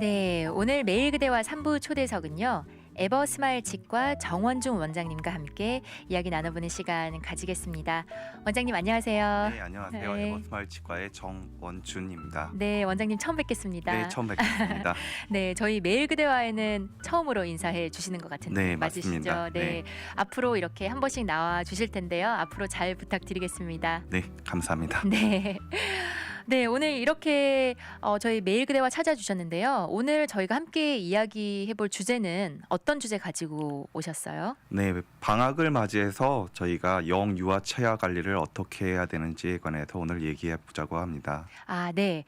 네, 오늘 매일 그대와 3부 초대석은요. 에버스마일 치과 정원중 원장님과 함께 이야기 나눠보는 시간 가지겠습니다. 원장님 안녕하세요. 네, 안녕하세요. 네. 에버스마일 치과의 정원준입니다. 네, 원장님 처음 뵙겠습니다. 네, 처음 뵙겠습니다. 네, 저희 매일 그대와에는 처음으로 인사해 주시는 것 같은데 네, 맞으시죠? 맞습니다. 네. 앞으로 이렇게 한 번씩 나와 주실 텐데요. 앞으로 잘 부탁드리겠습니다. 네, 감사합니다. 네. 네, 오늘 이렇게 저희 매일 그대와 찾아주셨는데요. 오늘 저희가 함께 이야기해볼 주제는 어떤 주제 가지고 오셨어요? 네, 방학을 맞이해서 저희가 영유아 치아 관리를 어떻게 해야 되는지에 관해서 오늘 얘기해 보자고 합니다. 아, 네.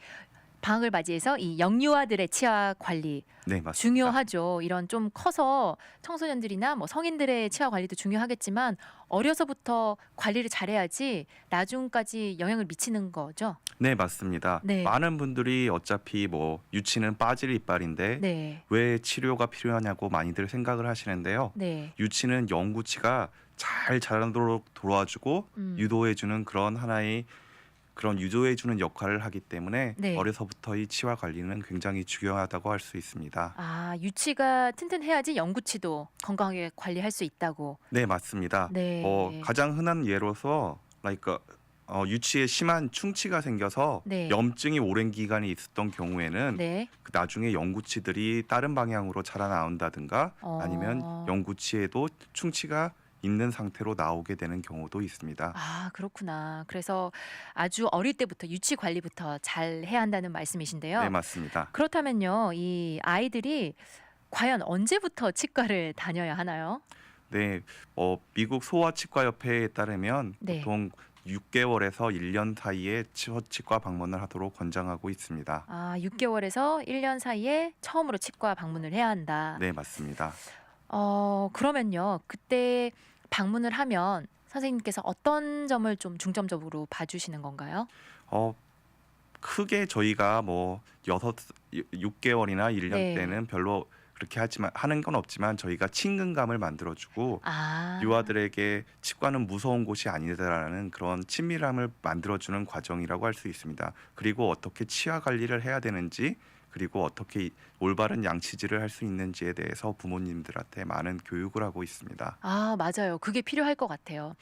방학을 맞이해서 이 영유아들의 치아 관리 네, 맞습니다. 중요하죠. 이런 좀 커서 청소년들이나 뭐 성인들의 치아 관리도 중요하겠지만 어려서부터 관리를 잘해야지 나중까지 영향을 미치는 거죠. 네, 맞습니다. 네. 많은 분들이 어차피 뭐 유치는 빠질 이빨인데 네. 왜 치료가 필요하냐고 많이들 생각을 하시는데요. 네. 유치는 영구치가 잘 자라도록 도와주고 유도해주는 그런 하나의 그런 유도해주는 역할을 하기 때문에 네. 어려서부터 이 치아 관리는 굉장히 중요하다고 할 수 있습니다. 아, 유치가 튼튼해야지 영구치도 건강하게 관리할 수 있다고. 네, 맞습니다. 네. 가장 흔한 예로서 유치에 심한 충치가 생겨서 네. 염증이 오랜 기간이 있었던 경우에는 네. 나중에 영구치들이 다른 방향으로 자라나온다든가 아니면 영구치에도 충치가 있는 상태로 나오게 되는 경우도 있습니다. 아, 그렇구나. 그래서 아주 어릴 때부터 유치 관리부터 잘 해야 한다는 말씀이신데요. 네, 맞습니다. 그렇다면요, 이 아이들이 과연 언제부터 치과를 다녀야 하나요? 네, 미국 소아치과협회에 따르면 네. 보통 6개월에서 1년 사이에 치과 방문을 하도록 권장하고 있습니다. 아, 6개월에서 1년 사이에 처음으로 치과 방문을 해야 한다. 네, 맞습니다. 그러면요, 그때 방문을 하면 선생님께서 어떤 점을 좀 중점적으로 봐주시는 건가요? 크게 저희가 6개월이나 1년 네. 때는 별로 그렇게 하는 건 없지만 저희가 친근감을 만들어주고 유아들에게 치과는 무서운 곳이 아니다라는 그런 친밀함을 만들어주는 과정이라고 할 수 있습니다. 그리고 어떻게 치아 관리를 해야 되는지 그리고 어떻게 올바른 양치질을 할 수 있는지에 대해서 부모님들한테 많은 교육을 하고 있습니다. 아, 맞아요. 그게 필요할 것 같아요.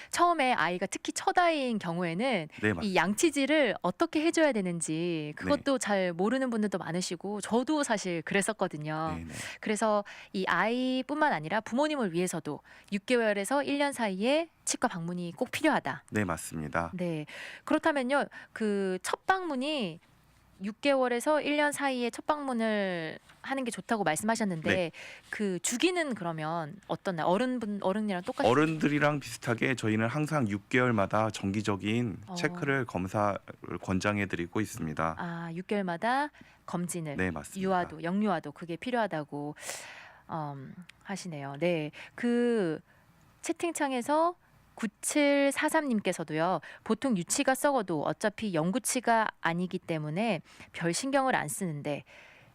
처음에 아이가 특히 첫 아이인 경우에는 네, 맞습니다. 이 양치질을 어떻게 해줘야 되는지 그것도 잘 모르는 분들도 많으시고 저도 사실 그랬었거든요. 네, 네. 그래서 이 아이뿐만 아니라 부모님을 위해서도 6개월에서 1년 사이에 치과 방문이 꼭 필요하다. 네, 맞습니다. 네. 그렇다면요, 첫 방문이 6개월에서 1년 사이에 첫 방문을 하는 게 좋다고 말씀하셨는데 네. 주기는 그러면 어떻나요? 어른이랑 똑같이? 어른들이랑 비슷하게 저희는 항상 6개월마다 정기적인 체크를 검사를 권장해드리고 있습니다. 아, 6개월마다 검진을. 네, 맞습니다. 유아도, 영유아도 그게 필요하다고 하시네요. 네. 채팅창에서 9743님께서도요. 보통 유치가 썩어도 어차피 영구치가 아니기 때문에 별 신경을 안 쓰는데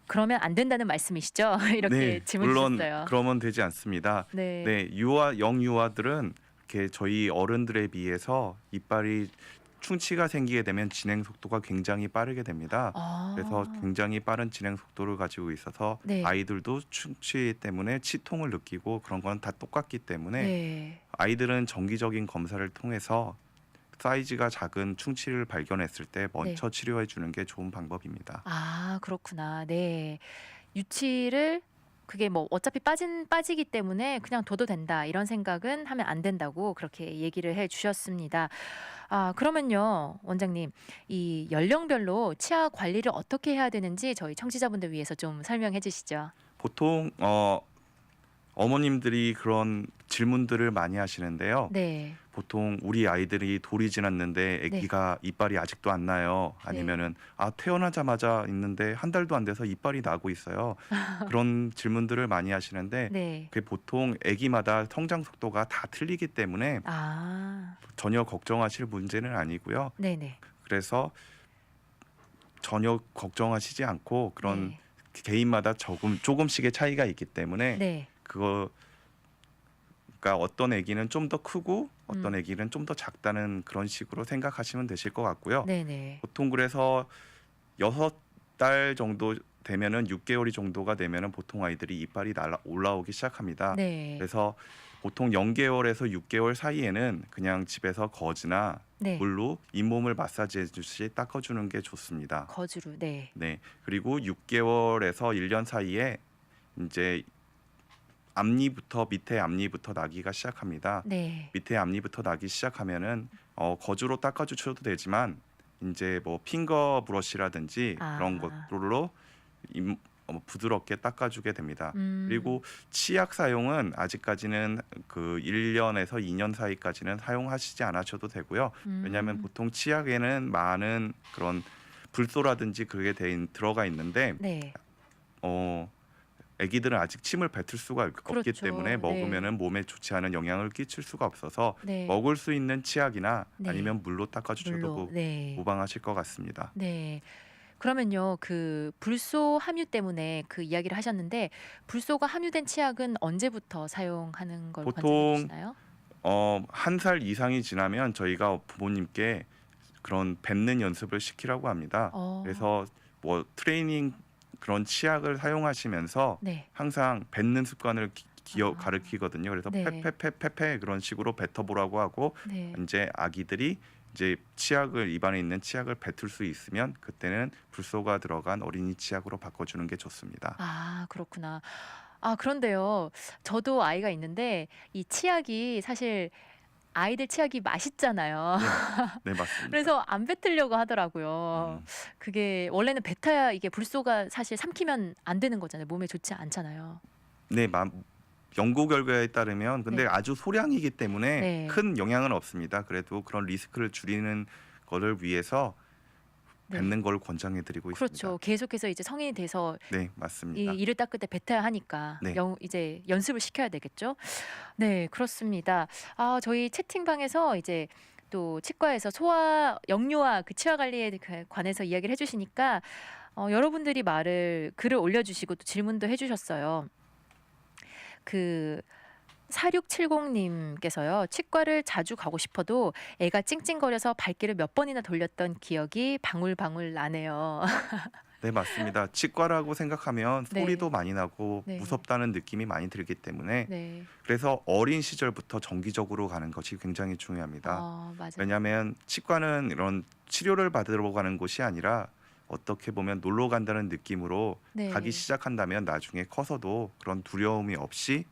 그러면 안 된다는 말씀이시죠? 이렇게 네, 질문 물론 주셨어요. 그러면 되지 않습니다. 네. 네, 영유아들은 이렇게 저희 어른들에 비해서 이빨이 충치가 생기게 되면 진행 속도가 굉장히 빠르게 됩니다. 그래서 굉장히 빠른 진행 속도를 가지고 있어서 네. 아이들도 충치 때문에 치통을 느끼고 그런 건 다 똑같기 때문에 네. 아이들은 정기적인 검사를 통해서 사이즈가 작은 충치를 발견했을 때 먼저 치료해 주는 게 좋은 방법입니다. 아, 그렇구나. 네. 유치를 그게 어차피 빠지기 때문에 그냥 둬도 된다. 이런 생각은 하면 안 된다고 그렇게 얘기를 해 주셨습니다. 아, 그러면요, 원장님, 이 연령별로 치아 관리를 어떻게 해야 되는지 저희 청취자분들 위해서 좀 설명해 주시죠. 보통 어머님들이 그런 질문들을 많이 하시는데요. 네. 보통 우리 아이들이 돌이 지났는데 아기가 이빨이 아직도 안 나요. 아니면은 태어나자마자 있는데 한 달도 안 돼서 이빨이 나고 있어요. 그런 질문들을 많이 하시는데 네. 그게 보통 아기마다 성장 속도가 다 틀리기 때문에 아, 전혀 걱정하실 문제는 아니고요. 네네. 그래서 전혀 걱정하시지 않고 그런 네. 개인마다 조금씩의 차이가 있기 때문에 네. 그러니까 어떤 아기는 좀 더 크고 어떤 아기는 좀 더 작다는 그런 식으로 생각하시면 되실 것 같고요. 네네. 보통 그래서 6 달 정도 되면은 6개월이 정도가 되면은 보통 아이들이 이빨이 올라오기 시작합니다. 네. 그래서 보통 0개월에서 6개월 사이에는 그냥 집에서 거즈나 네. 물로 잇몸을 마사지해 주듯이 닦아주는 게 좋습니다. 거즈로. 네. 네. 그리고 6개월에서 1년 사이에 이제 앞니부터 밑에 앞니부터 나기가 시작합니다. 네. 밑에 앞니부터 나기 시작하면은 거즈로 닦아주셔도 되지만 이제 뭐 핑거 브러쉬라든지 그런 아. 것들로 부드럽게 닦아주게 됩니다. 음. 그리고 치약 사용은 아직까지는 그 1년에서 2년 사이까지는 사용하시지 않으셔도 되고요. 왜냐하면 보통 치약에는 많은 그런 불소라든지 그게 들어가 있는데 네. 아기들은 아직 침을 뱉을 수가 없기 그렇죠. 때문에 네. 먹으면은 몸에 좋지 않은 영향을 끼칠 수가 없어서 네. 먹을 수 있는 치약이나 네. 아니면 물로 닦아주셔도 물로. 네. 무방하실 것 같습니다. 네. 그러면요, 그 불소 함유 때문에 그 이야기를 하셨는데, 불소가 함유된 치약은 언제부터 사용하는 걸 권장해 보통 주시나요? 1살 이상이 지나면 저희가 부모님께 그런 뱉는 연습을 시키라고 합니다. 어. 그래서 뭐 트레이닝 그런 치약을 사용하시면서 네. 항상 뱉는 습관을 아. 가르치거든요. 그래서 네. 페페페페페 그런 식으로 뱉어보라고 하고 네. 이제 아기들이 이제 입안에 있는 치약을 뱉을 수 있으면 그때는 불소가 들어간 어린이 치약으로 바꿔주는 게 좋습니다. 아, 그렇구나. 아, 그런데요. 저도 아이가 있는데 이 치약이 사실 아이들 치약이 맛있잖아요. 네, 맞습니다. 그래서 안 뱉으려고 하더라고요. 음, 그게 원래는 뱉어야 이게 불소가 사실 삼키면 안 되는 거잖아요. 몸에 좋지 않잖아요. 네, 연구 결과에 따르면 근데 네. 아주 소량이기 때문에 네. 큰 영향은 없습니다. 그래도 그런 리스크를 줄이는 거를 위해서 네. 뱉는 걸 권장해드리고 그렇죠. 있습니다. 계속해서 이제 성인이 돼서 네, 이 맞습니다. 이를 닦을 때 뱉어야 하니까 네. 이제 연습을 시켜야 되겠죠. 네, 그렇습니다. 아, 저희 채팅방에서 이제 또 치과에서 영유아 그 치아 관리에 관해서 이야기를 해주시니까 여러분들이 글을 올려주시고 또 질문도 해주셨어요. 그 4670님께서요. 치과를 자주 가고 싶어도 애가 찡찡거려서 발길을 몇 번이나 돌렸던 기억이 방울방울 나네요. 네, 맞습니다. 치과라고 생각하면 네. 소리도 많이 나고 네. 무섭다는 느낌이 많이 들기 때문에 네. 그래서 어린 시절부터 정기적으로 가는 것이 굉장히 중요합니다. 맞아요. 왜냐하면 치과는 이런 치료를 받으러 가는 곳이 아니라 어떻게 보면 놀러 간다는 느낌으로 네. 가기 시작한다면 나중에 커서도 그런 두려움이 없이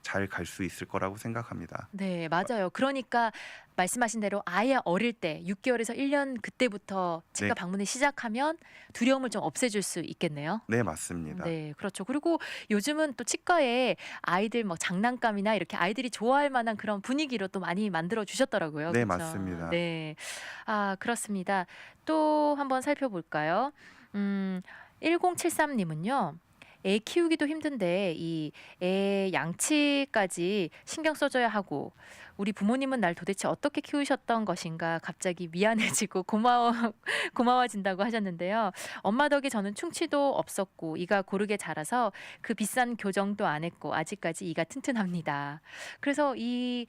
잘 갈 수 있을 거라고 생각합니다. 네, 맞아요. 그러니까 말씀하신 대로 아예 어릴 때 6개월에서 1년 그때부터 치과 네. 방문을 시작하면 두려움을 좀 없애줄 수 있겠네요. 네, 맞습니다. 네, 그렇죠. 그리고 요즘은 또 치과에 아이들 뭐 장난감이나 이렇게 아이들이 좋아할 만한 그런 분위기로 또 많이 만들어 주셨더라고요. 네, 그렇죠? 맞습니다. 네. 아, 그렇습니다. 또 한번 살펴볼까요? 1073님은요. 애 키우기도 힘든데 이 애 양치까지 신경 써줘야 하고 우리 부모님은 날 도대체 어떻게 키우셨던 것인가 갑자기 미안해지고 고마워진다고 하셨는데요. 엄마 덕에 저는 충치도 없었고 이가 고르게 자라서 그 비싼 교정도 안 했고 아직까지 이가 튼튼합니다. 그래서 이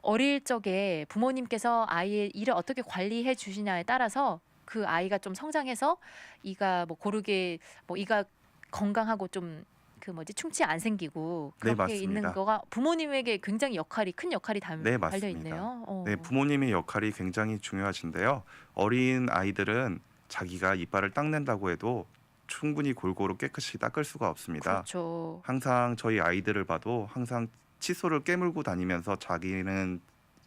어릴 적에 부모님께서 아이의 이를 어떻게 관리해 주시냐에 따라서 그 아이가 좀 성장해서 이가 뭐 고르게 뭐 이가 건강하고 좀 충치 안 생기고 네, 그렇게 있는 맞습니다. 거가 부모님에게 굉장히 큰 역할이 네, 달려 맞습니다. 있네요. 네, 부모님의 역할이 굉장히 중요하신데요. 어린 아이들은 자기가 이빨을 닦는다고 해도 충분히 골고루 깨끗이 닦을 수가 없습니다. 그렇죠. 항상 저희 아이들을 봐도 항상 칫솔을 깨물고 다니면서 자기는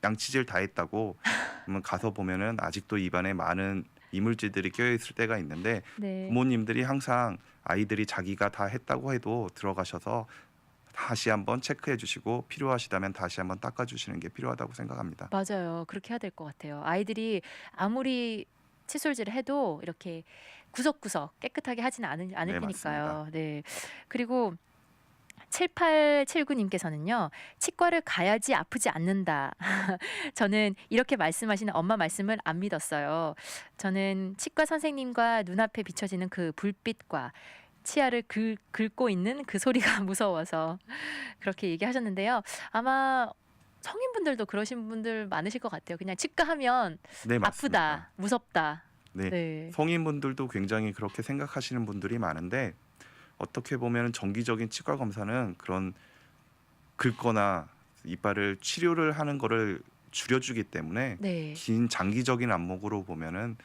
양치질 다 했다고 그러면 가서 보면은 아직도 입안에 많은 이물질들이 껴 있을 때가 있는데 네. 부모님들이 항상 아이들이 자기가 다 했다고 해도 들어가셔서 다시 한번 체크해 주시고 필요하시다면 다시 한번 닦아 주시는 게 필요하다고 생각합니다. 맞아요. 그렇게 해야 될 것 같아요. 아이들이 아무리 칫솔질을 해도 이렇게 구석구석 깨끗하게 하지는 않을 네, 테니까요. 네. 그리고 7879님께서는요. 치과를 가야지 아프지 않는다. 저는 이렇게 말씀하시는 엄마 말씀을 안 믿었어요. 저는 치과 선생님과 눈앞에 비춰지는 그 불빛과 치아를 긁고 있는 그 소리가 무서워서 그렇게 얘기하셨는데요. 아마 성인분들도 그러신 분들 많으실 것 같아요. 그냥 치과 하면 네, 맞습니다. 아프다, 무섭다. 네, 네. 성인분들도 굉장히 그렇게 생각하시는 분들이 많은데 어떻게 보면 정기적인 치과 검사는 그런 긁거나 이빨을 치료를 하는 거를 줄여주기 때문에 네. 긴 장기적인 안목으로 보면은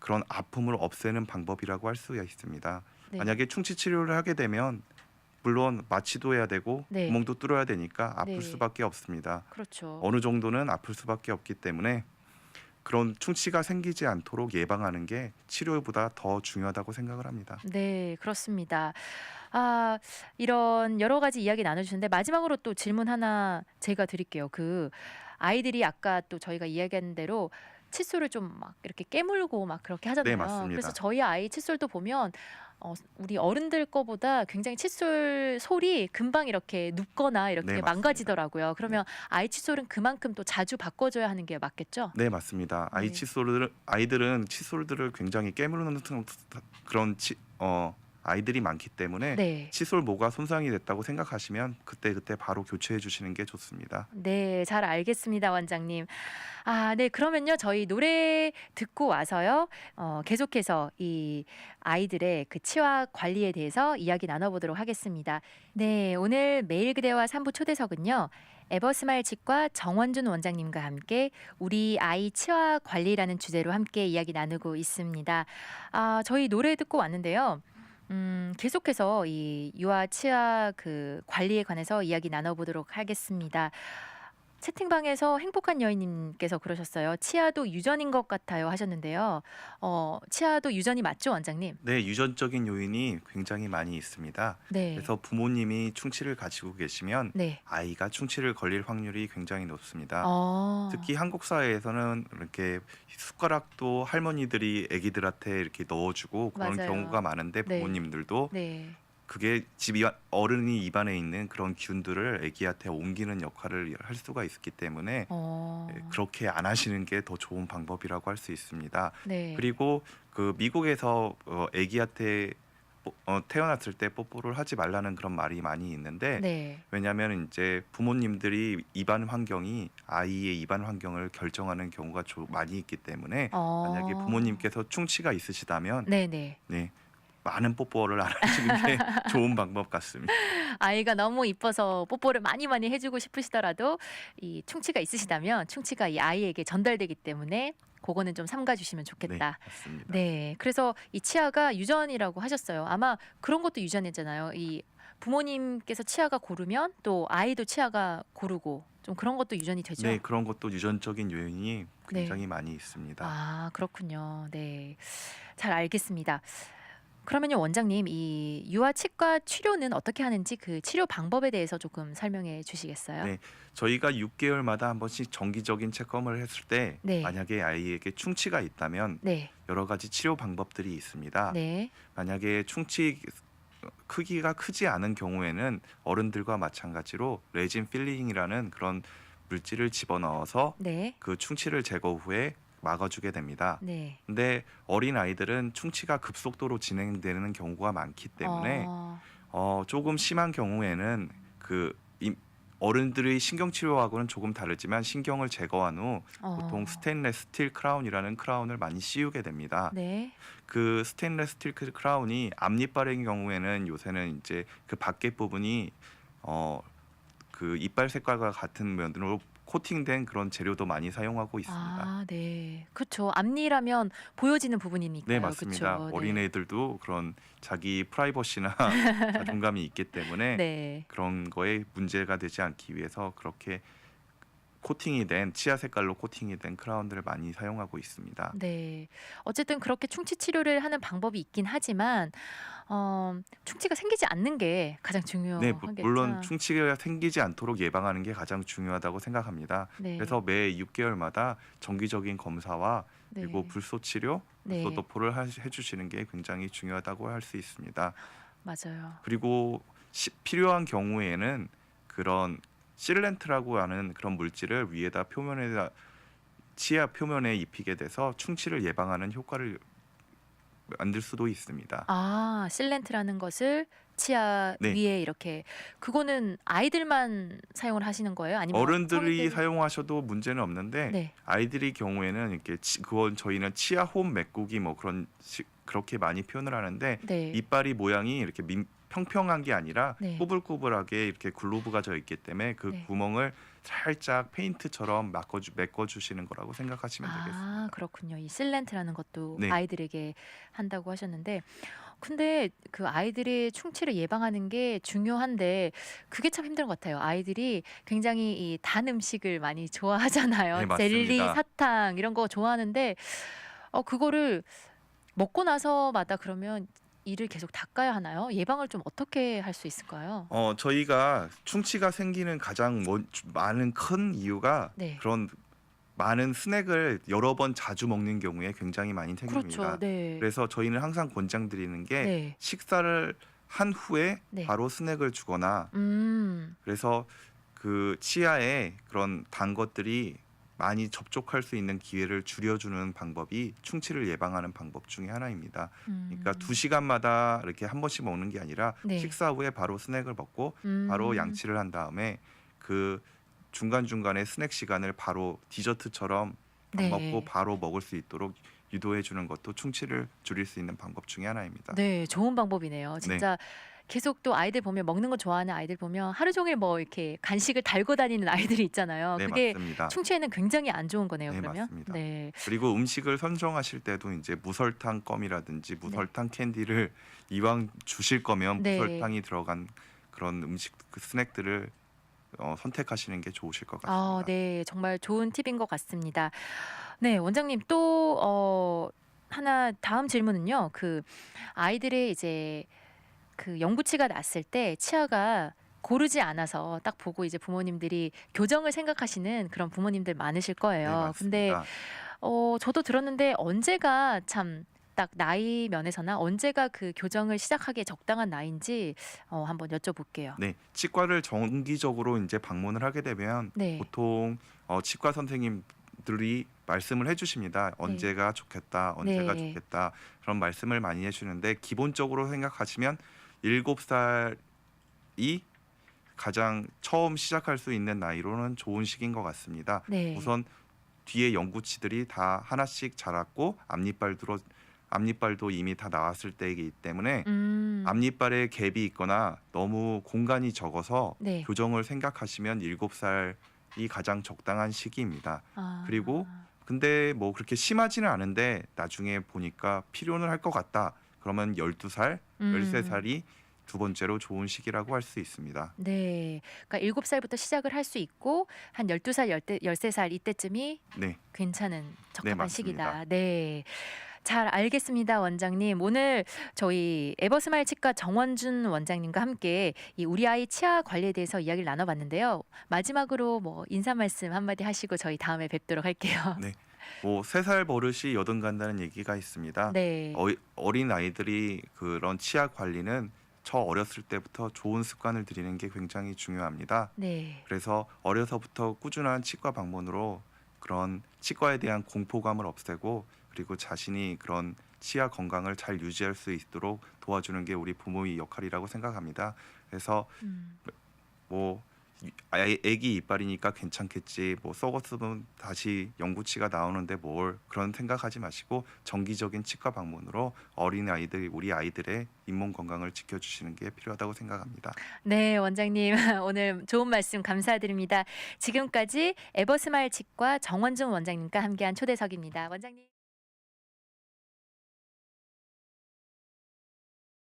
그런 아픔을 없애는 방법이라고 할 수가 있습니다. 네. 만약에 충치 치료를 하게 되면 물론 마취도 해야 되고 네. 구멍도 뚫어야 되니까 아플 네. 수밖에 없습니다. 그렇죠. 어느 정도는 아플 수밖에 없기 때문에 그런 충치가 생기지 않도록 예방하는 게 치료보다 더 중요하다고 생각을 합니다. 네. 그렇습니다. 아 이런 여러 가지 이야기 나눠 주셨는데 마지막으로 또 질문 하나 제가 드릴게요. 아이들이 아까 또 저희가 이야기한 대로 칫솔을 좀 막 이렇게 깨물고 막 그렇게 네, 하잖아요. 그래서 맞습니다. 저희 아이 칫솔도 보면 우리 어른들 거보다 굉장히 칫솔 솔이 금방 이렇게 눕거나 네, 이렇게 맞습니다. 망가지더라고요. 네. 그러면 아이 칫솔은 그만큼 또 자주 바꿔줘야 하는 게 맞겠죠? 네, 맞습니다. 네. 아이들은 칫솔들을 굉장히 깨무는 그런 아이들이 많기 때문에 네. 칫솔 모가 손상이 됐다고 생각하시면 그때그때 바로 교체해 주시는 게 좋습니다. 네, 잘 알겠습니다, 원장님. 네. 그러면요. 저희 노래 듣고 와서요. 계속해서 이 아이들의 그 치아 관리에 대해서 이야기 나눠보도록 하겠습니다. 네. 오늘 매일 그대와 3부 초대석은요. 에버스마일 치과 정원준 원장님과 함께 우리 아이 치아 관리라는 주제로 함께 이야기 나누고 있습니다. 저희 노래 듣고 왔는데요. 계속해서 이 유아 치아 그 관리에 관해서 이야기 나눠보도록 하겠습니다. 채팅방에서 행복한 여인님께서 그러셨어요. 치아도 유전인 것 같아요 하셨는데요. 치아도 유전이 맞죠, 원장님? 네, 유전적인 요인이 굉장히 많이 있습니다. 네. 그래서 부모님이 충치를 가지고 계시면 네. 아이가 충치를 걸릴 확률이 굉장히 높습니다. 어. 특히 한국 사회에서는 이렇게 숟가락도 할머니들이 아기들한테 이렇게 넣어주고 그런 경우가 맞아요. 많은데 네. 부모님들도 네. 그게 어른이 입안에 있는 그런 균들을 아기한테 옮기는 역할을 할 수가 있기 때문에 어. 그렇게 안 하시는 게 더 좋은 방법이라고 할 수 있습니다. 네. 그리고 그 미국에서 아기한테 태어났을 때 뽀뽀를 하지 말라는 그런 말이 많이 있는데 네. 왜냐하면 이제 부모님들이 입안 환경이 아이의 입안 환경을 결정하는 경우가 많이 있기 때문에 만약에 어. 부모님께서 충치가 있으시다면 네네. 네, 많은 뽀뽀를 안 하시는 게 좋은 방법 같습니다. 아이가 너무 이뻐서 뽀뽀를 많이 많이 해주고 싶으시더라도 이 충치가 있으시다면 충치가 이 아이에게 전달되기 때문에 그거는 좀 삼가 주시면 네, 좋겠다. 맞습니다. 네. 그래서 이 치아가 유전이라고 하셨어요. 아마 그런 것도 유전이잖아요. 이 부모님께서 치아가 고르면 또 아이도 치아가 고르고 좀 그런 것도 유전이 되죠? 네, 그런 것도 유전적인 요인이 네. 굉장히 많이 있습니다. 그렇군요. 네. 잘 알겠습니다. 그러면요, 원장님, 이 유아 치과 치료는 어떻게 하는지 그 치료 방법에 대해서 조금 설명해 주시겠어요? 네, 저희가 6개월마다 한 번씩 정기적인 체크업을 했을 때 네. 만약에 아이에게 충치가 있다면 네. 여러 가지 치료 방법들이 있습니다. 네. 만약에 충치 크기가 크지 않은 경우에는 어른들과 마찬가지로 레진 필링이라는 그런 물질을 집어넣어서 네. 그 충치를 제거 후에 막아주게 됩니다. 네. 근데 어린 아이들은 충치가 급속도로 진행되는 경우가 많기 때문에 조금 심한 경우에는 어른들의 신경 치료하고는 조금 다르지만 신경을 제거한 후 보통 스테인레스 스틸 크라운이라는 크라운을 많이 씌우게 됩니다. 네. 그 스테인레스 스틸 크라운이 앞니빨의 경우에는 요새는 이제 그 밖에 부분이 그 이빨 색깔과 같은 면으로 코팅된 그런 재료도 많이 사용하고 있습니다. 네. 그쵸. 앞니라면 보여지는 네, 부분이니까요. 맞습니다. 그쵸. 네. 어린애들도 그런 자기 프라이버시나 자존감이 있기 때문에 네. 그런 거에 문제가 되지 않기 위해서 그렇게 코팅이 된 치아 색깔로 코팅이 된 크라운들을 많이 사용하고 있습니다. 네. 어쨌든 그렇게 충치 치료를 하는 방법이 있긴 하지만 충치가 생기지 않는 게 가장 네, 물론 중요하겠죠. 충치가 생기지 않도록 예방하는 게 가장 중요하다고 생각합니다. 네. 그래서 매 6개월마다 정기적인 검사와 그리고 네. 불소 치료, 불소 네. 도포를 해주시는 게 굉장히 중요하다고 할 수 있습니다. 맞아요. 그리고 필요한 경우에는 그런 실렌트라고 하는 그런 물질을 위에다 치아 표면에 입히게 돼서 충치를 예방하는 효과를 만들 수도 있습니다. 실렌트라는 것을 치아 네. 위에 이렇게 그거는 아이들만 사용을 하시는 거예요? 아니면 어른들이 성인들이? 사용하셔도 문제는 없는데 네. 아이들이 경우에는 이렇게 그건 저희는 치아 홈 메꾸기 뭐 그렇게 많이 표현을 하는데 네. 이빨이 모양이 이렇게 평평한 게 아니라 네. 꾸불꾸불하게 이렇게 글로브가 져 있기 때문에 그 네. 구멍을 살짝 페인트처럼 메꿔주시는 거라고 생각하시면 아, 되겠습니다. 그렇군요. 이 실렌트라는 것도 네, 아이들에게 한다고 하셨는데, 근데 그 아이들의 충치를 예방하는 게 중요한데 그게 참 힘든 것 같아요. 아이들이 굉장히 이 단 음식을 많이 좋아하잖아요. 네 젤리, 맞습니다. 사탕 이런 거 좋아하는데 그거를 먹고 나서마다 그러면 이를 계속 닦아야 하나요? 예방을 좀 어떻게 할 수 있을까요? 저희가 충치가 생기는 가장 많은 큰 이유가 네. 그런 많은 스낵을 여러 번 자주 먹는 경우에 굉장히 많이 그렇죠. 생깁니다. 네. 그래서 저희는 항상 권장드리는 게 네. 식사를 한 후에 네. 바로 스낵을 주거나 음. 그래서 그 치아에 그런 단 것들이 많이 접촉할 수 있는 기회를 줄여주는 방법이 충치를 예방하는 방법 중에 하나입니다. 그러니까 음. 2시간마다 이렇게 한 번씩 먹는 게 아니라 네. 식사 후에 바로 스낵을 먹고 바로 양치를 한 다음에 그 중간중간에 스낵 시간을 바로 디저트처럼 밥 먹고 네. 바로 먹을 수 있도록 유도해 주는 것도 충치를 줄일 수 있는 방법 중에 하나입니다. 네. 좋은 방법이네요. 네. 진짜 계속 또 아이들 보면 먹는 거 좋아하는 아이들 보면 하루 종일 뭐 이렇게 간식을 달고 다니는 아이들이 있잖아요. 네, 그게 맞습니다. 충치에는 굉장히 안 좋은 거네요, 네, 그러면. 맞습니다. 네. 그리고 음식을 선정하실 때도 이제 무설탕 껌이라든지 무설탕 캔디를 이왕 주실 거면 네. 무설탕이 들어간 그런 음식 그 스낵들을 선택하시는 게 좋으실 것 아, 같습니다. 네. 정말 좋은 팁인 것 같습니다. 네, 원장님 또 하나 다음 질문은요. 그 아이들의 이제 그 영구치가 났을 때 치아가 고르지 않아서 딱 보고 이제 부모님들이 교정을 생각하시는 그런 부모님들 많으실 네, 거예요. 근데 맞습니다. 저도 들었는데 언제가 참 딱 나이 면에서나 언제가 그 교정을 시작하기에 적당한 나이인지 한번 여쭤볼게요. 네, 치과를 정기적으로 이제 방문을 하게 되면 네. 보통 치과 선생님들이 말씀을 해주십니다. 언제가 좋겠다, 언제가 네. 좋겠다 그런 말씀을 많이 해주는데 기본적으로 생각하시면 7살이 가장 처음 시작할 수 있는 나이로는 좋은 시기인 것 같습니다. 네. 우선 뒤에 영구치들이 다 하나씩 자랐고 앞니빨도 이미 다 나왔을 때이기 때문에 앞니빨에 갭이 있거나 너무 공간이 적어서 네. 교정을 생각하시면 7살이 가장 적당한 시기입니다. 아. 그리고 근데 뭐 그렇게 심하지는 않은데 나중에 보니까 필요는 할 것 같다. 그러면 12살, 13살이 두 번째로 좋은 시기라고 할 수 있습니다. 네. 그러니까 7살부터 시작을 할 수 있고 한 12살, 13살 이때쯤이 네, 괜찮은 적합한 맞습니다. 시기다. 네. 잘 알겠습니다, 원장님. 오늘 저희 에버스마일 치과 정원준 원장님과 함께 이 우리 아이 치아 관리에 대해서 이야기를 나눠봤는데요. 마지막으로 뭐 인사 말씀 한마디 하시고 저희 다음에 뵙도록 할게요. 네. 뭐 3살 버릇이 여든 간다는 얘기가 있습니다. 네. 어린 아이들이 그런 치아 관리는 어렸을 때부터 좋은 습관을 들이는 게 굉장히 중요합니다. 네. 그래서 어려서부터 꾸준한 치과 방문으로 그런 치과에 대한 공포감을 없애고 그리고 자신이 그런 치아 건강을 잘 유지할 수 있도록 도와주는 게 우리 부모의 역할이라고 생각합니다. 그래서 뭐 애기 이빨이니까 괜찮겠지 뭐 썩었으면 다시 영구치가 나오는데 뭘 그런 생각하지 마시고 정기적인 치과 방문으로 어린 아이들 우리 아이들의 잇몸 건강을 지켜주시는 게 필요하다고 생각합니다. 네, 원장님 오늘 좋은 말씀 감사드립니다. 지금까지 에버스마일 치과 정원준 원장님과 함께한 초대석입니다. 원장님.